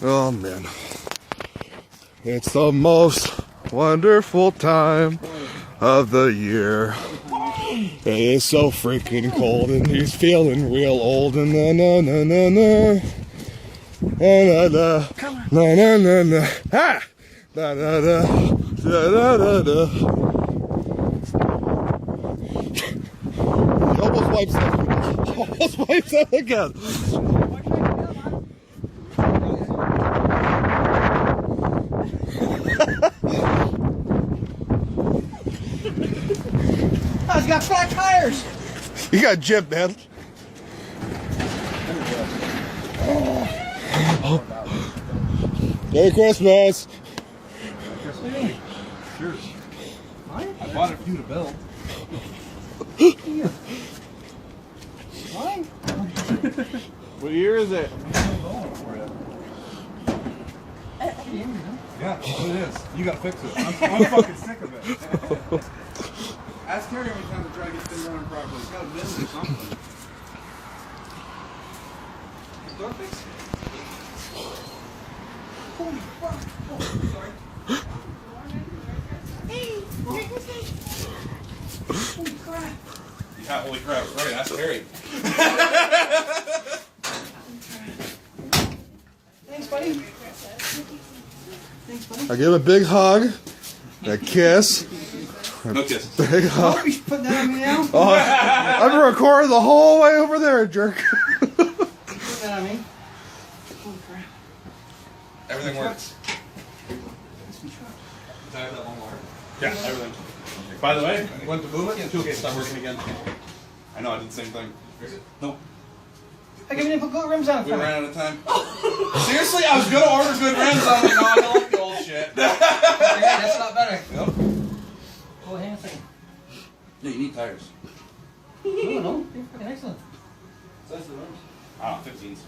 Oh man, it's the most wonderful time of the year. It is so freaking cold and he's feeling real old and na na na na na na na na na na na ha na na na na na na na. He almost wipes out. Almost wipes out again. He's got flat tires. You got Jim, man. Merry Christmas. Cheers. I bought it for you to build. Mine? What year is it? Yeah, it is. You gotta fix it. I'm fucking sick of it. Ask Terry every time to try to get things running properly. It's got a bend or something. Don't fix it. Holy fuck. Oh, sorry. Hey, Merry Christmas. Holy crap. Yeah, holy crap. Right, ask Terry. Thanks, buddy. Thanks, buddy. I give him a big hug, a kiss. No kiss. Big hug. Oh, you putting that on me now? Oh, I've been recording the whole way over there, jerk. You putting that on me? Holy crap. Everything works. Did I have that long wire? Yeah, everything. By the way, I went to move it and okay, it's not working again. I know, I did the same thing. Is it? Nope. I didn't put good rims on it We for me. ran out of time. Seriously, I was gonna order good rims. I was like, no, I don't like the old shit. Yeah, that's a lot better. Yep. Oh, hang on a second. Yeah, you need tires. No, no, you're fucking excellent. Size of the rims? I don't know, 15s.